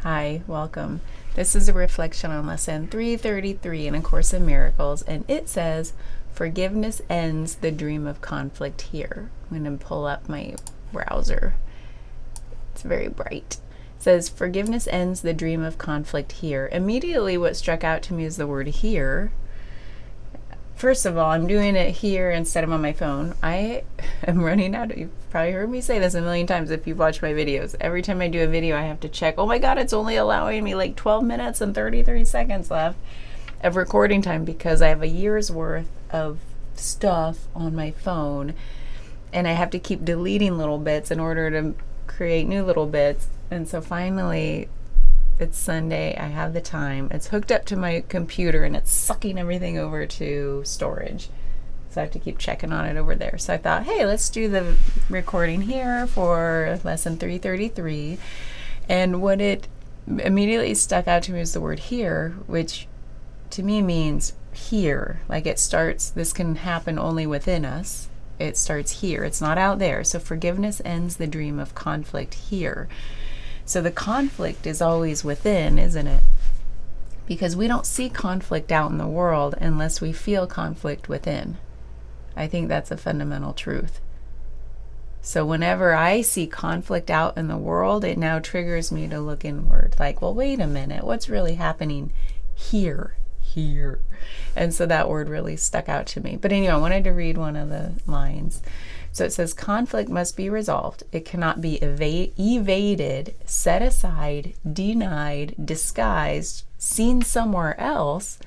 Hi, welcome. This is a reflection on lesson 333 in A Course in Miracles, and it says, "Forgiveness ends the dream of conflict here." I'm going to pull up my browser. It's very bright. It says, "Forgiveness ends the dream of conflict here." Immediately, what struck out to me is the word here. First of all, I'm doing it here instead of on my phone. I am running out. You've probably heard me say this a million times if you've watched my videos. Every time I do a video, I have to check, oh my God, it's only allowing me like 12 minutes and 33 seconds left of recording time because I have a year's worth of stuff on my phone and I have to keep deleting little bits in order to create new little bits. And so finally, it's Sunday, I have the time, it's hooked up to my computer and it's sucking everything over to storage, so I have to keep checking on it over there. So I thought, hey, let's do the recording here for lesson 333. And what it immediately stuck out to me was the word here, which to me means here. Like it starts, this can happen only within us. It starts here, it's not out there. So forgiveness ends the dream of conflict here. So the conflict is always within, isn't it? Because we don't see conflict out in the world unless we feel conflict within. I think that's a fundamental truth. So whenever I see conflict out in the world, it now triggers me to look inward. Like, well, wait a minute, what's really happening here? And so that word really stuck out to me. But anyway, I wanted to read one of the lines. So it says, conflict must be resolved. It cannot be evaded, set aside, denied, disguised, seen somewhere else,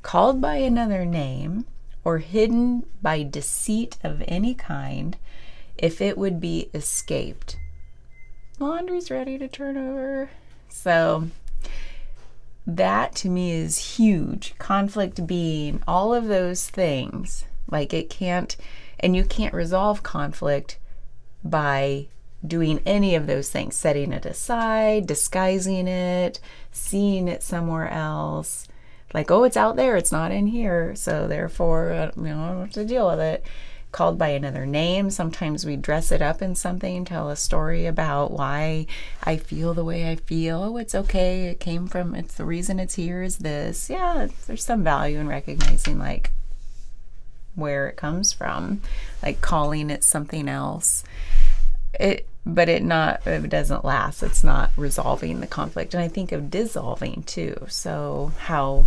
called by another name, or hidden by deceit of any kind, if it would be escaped. Laundry's ready to turn over. So that to me is huge. Conflict being all of those things. Like it can't, and you can't resolve conflict by doing any of those things, setting it aside, disguising it, seeing it somewhere else. Like, oh, it's out there, it's not in here, so therefore, I don't have to deal with it. Called by another name. Sometimes we dress it up in something, tell a story about why I feel the way I feel. Oh, it's okay, it came from, it's the reason it's here is this. Yeah, there's some value in recognizing like where it comes from, like calling it something else. But it doesn't last. It's not resolving the conflict. And I think of dissolving too. So how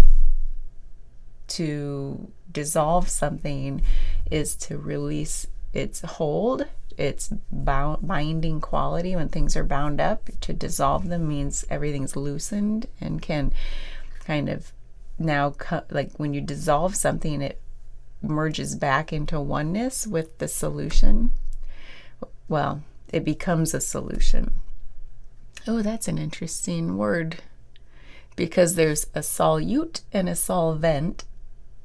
to dissolve something is to release its hold, its binding quality. When things are bound up, to dissolve them means everything's loosened and can kind of now like when you dissolve something, it merges back into oneness with the solution. Well, it becomes a solution. Oh, that's an interesting word, because there's a solute and a solvent,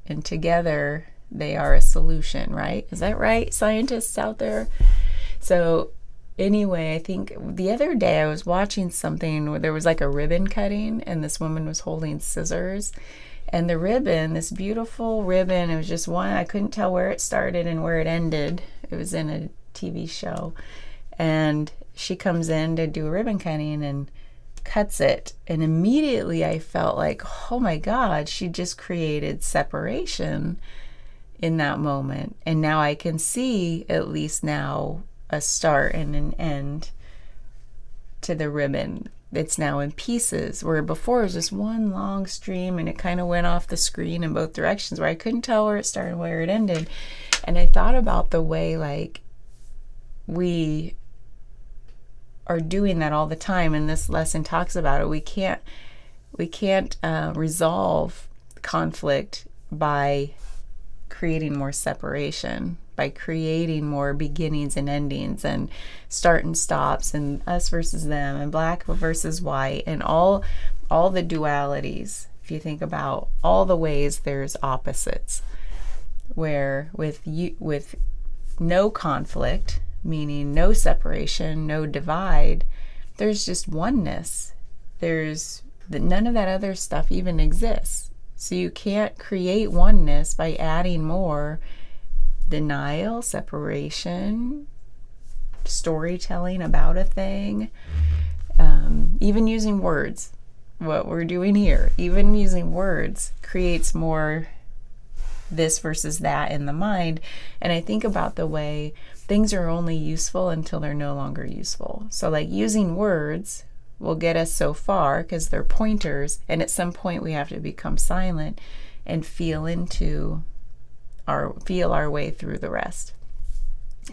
and together they are a solution, right? Is that right, scientists out there? So anyway, I think the other day I was watching something where there was like a ribbon cutting and this woman was holding scissors. And the ribbon, this beautiful ribbon, it was just one, I couldn't tell where it started and where it ended. It was in a TV show. And she comes in to do a ribbon cutting and cuts it. And immediately I felt like, oh my God, she just created separation in that moment. And now I can see at least now a start and an end to the ribbon. It's now in pieces, where before it was just one long stream and it kind of went off the screen in both directions where I couldn't tell where it started and where it ended. And I thought about the way like we are doing that all the time, and this lesson talks about it. We can't resolve conflict by creating more separation, by creating more beginnings and endings and start and stops and us versus them and black versus white and all the dualities. If you think about all the ways there's opposites, where with no conflict, meaning no separation, no divide, there's just oneness. None of that other stuff even exists. So you can't create oneness by adding more denial, separation, storytelling about a thing, Even using words, what we're doing here, even using words creates more this versus that in the mind. And I think about the way things are only useful until they're no longer useful. So like using words will get us so far because they're pointers, and at some point we have to become silent and feel our way through the rest.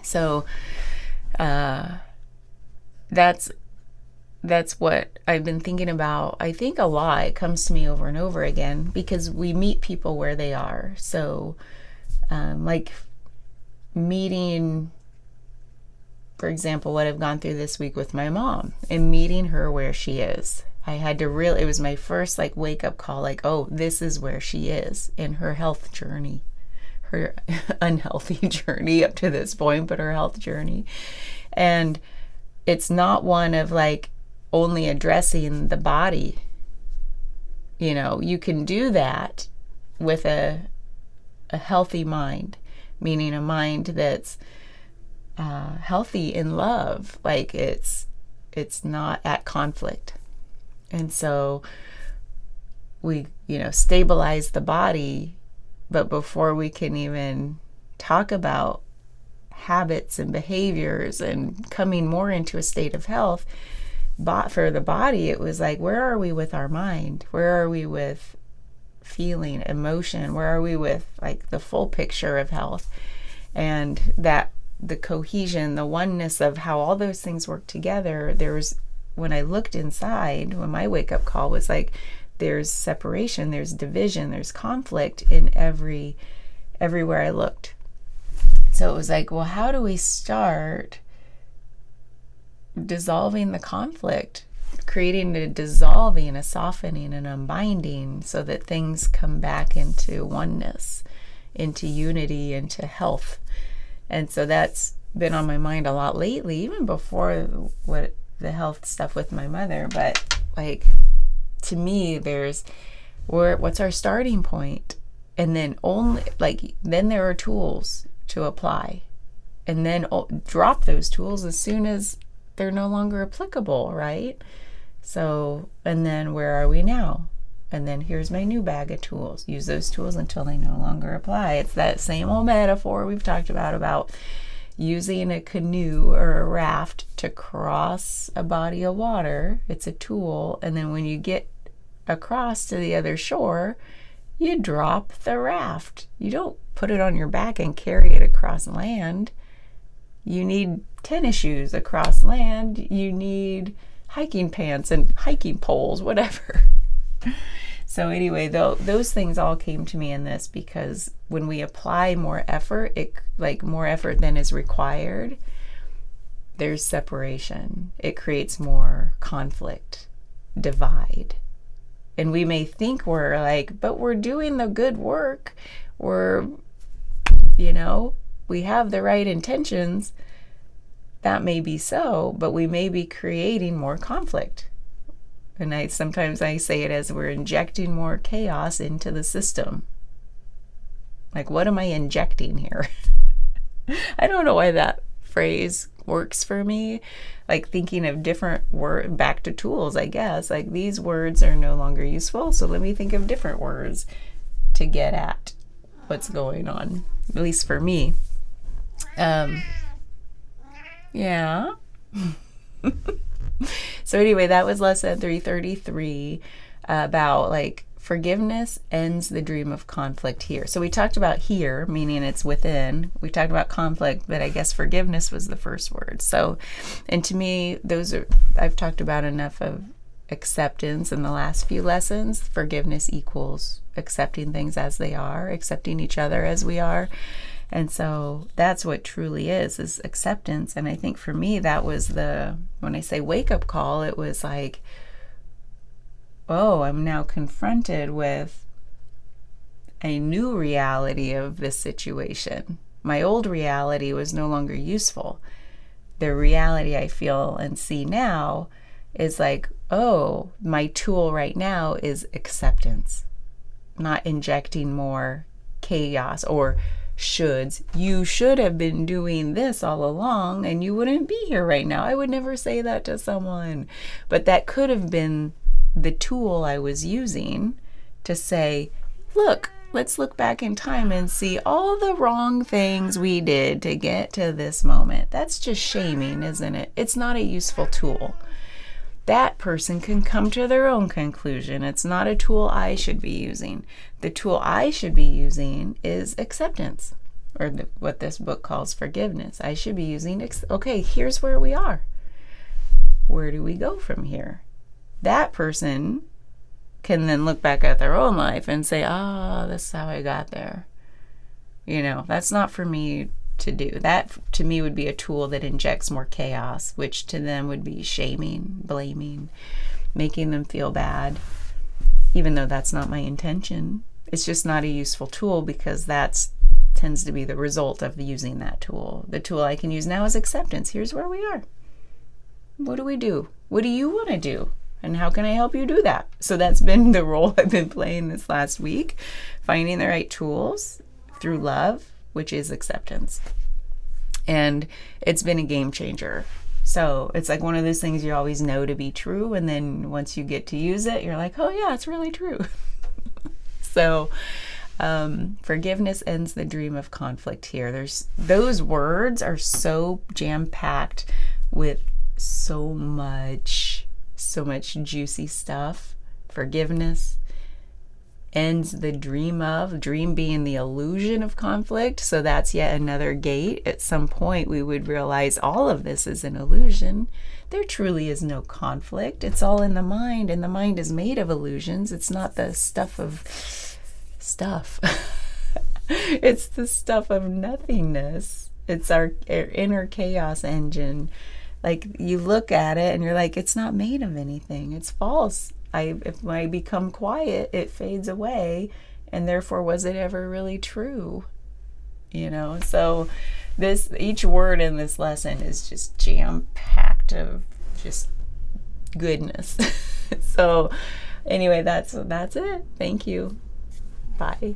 So that's what I've been thinking about. I think a lot. It comes to me over and over again because we meet people where they are. So like meeting, for example, what I've gone through this week with my mom and meeting her where she is. I had to it was my first like wake up call, like, oh, this is where she is in her health journey, her unhealthy journey up to this point, but her health journey. And it's not one of like only addressing the body. You know, you can do that with a healthy mind, meaning a mind that's healthy in love, like it's not at conflict. And so we, stabilize the body, but before we can even talk about habits and behaviors and coming more into a state of health, for the body, it was like, where are we with our mind? Where are we with feeling, emotion? Where are we with like the full picture of health? And that the cohesion, the oneness of how all those things work together. When I looked inside, when my wake up call was like, there's separation, there's division, there's conflict in everywhere I looked. So it was like, well, how do we start dissolving the conflict, creating a dissolving, a softening, an unbinding, so that things come back into oneness, into unity, into health. And so that's been on my mind a lot lately, even before the health stuff with my mother. But like, to me, what's our starting point? And then then there are tools to apply, and then drop those tools as soon as they're no longer applicable, right? So, and then where are we now? And then here's my new bag of tools. Use those tools until they no longer apply. It's that same old metaphor we've talked about using a canoe or a raft to cross a body of water. It's a tool. And then when you get across to the other shore, you drop the raft. You don't put it on your back and carry it across land. You need tennis shoes across land. You need hiking pants and hiking poles, whatever. So anyway, those things all came to me in this, because when we apply more effort, more effort than is required, there's separation. It creates more conflict, divide. And we may think we're like, but we're doing the good work. We have the right intentions. That may be so, but we may be creating more conflict. And sometimes I say it as we're injecting more chaos into the system. Like, what am I injecting here? I don't know why that phrase works for me. Like thinking of different words, back to tools, I guess. Like, these words are no longer useful, so let me think of different words to get at what's going on, at least for me. Yeah. So anyway, that was lesson 333 about like forgiveness ends the dream of conflict here. So we talked about here, meaning it's within. We talked about conflict, but I guess forgiveness was the first word. So, and to me, I've talked about enough of acceptance in the last few lessons. Forgiveness equals accepting things as they are, accepting each other as we are. And so that's what truly is acceptance. And I think for me, that was when I say wake up call, it was like, oh, I'm now confronted with a new reality of this situation. My old reality was no longer useful. The reality I feel and see now is like, oh, my tool right now is acceptance, not injecting more chaos or shoulds. You should have been doing this all along and you wouldn't be here right now. I would never say that to someone. But that could have been the tool I was using to say, look, let's look back in time and see all the wrong things we did to get to this moment. That's just shaming, isn't it? It's not a useful tool. That person can come to their own conclusion. It's not a tool I should be using. The tool I should be using is acceptance, or what this book calls forgiveness. I should be using, okay, here's where we are. Where do we go from here? That person can then look back at their own life and say, this is how I got there. That's not for me to do. That to me would be a tool that injects more chaos, which to them would be shaming, blaming, making them feel bad, even though that's not my intention. It's just not a useful tool because that tends to be the result of using that tool. The tool I can use now is acceptance. Here's where we are. What do we do? What do you want to do? And how can I help you do that? So that's been the role I've been playing this last week, finding the right tools through love, which is acceptance. And it's been a game changer. So it's like one of those things you always know to be true. And then once you get to use it, you're like, oh yeah, it's really true. So forgiveness ends the dream of conflict here. Those words are so jam-packed with so much juicy stuff. Forgiveness ends the dream being the illusion of conflict. So that's yet another gate. At some point we would realize all of this is an illusion. There truly is no conflict. It's all in the mind, and the mind is made of illusions. It's not the stuff of stuff. It's the stuff of nothingness. It's our inner chaos engine. Like, you look at it and you're like, it's not made of anything. It's false. If I become quiet, it fades away, and therefore, was it ever really true? So each word in this lesson is just jam-packed of just goodness. So anyway, that's it. Thank you. Bye.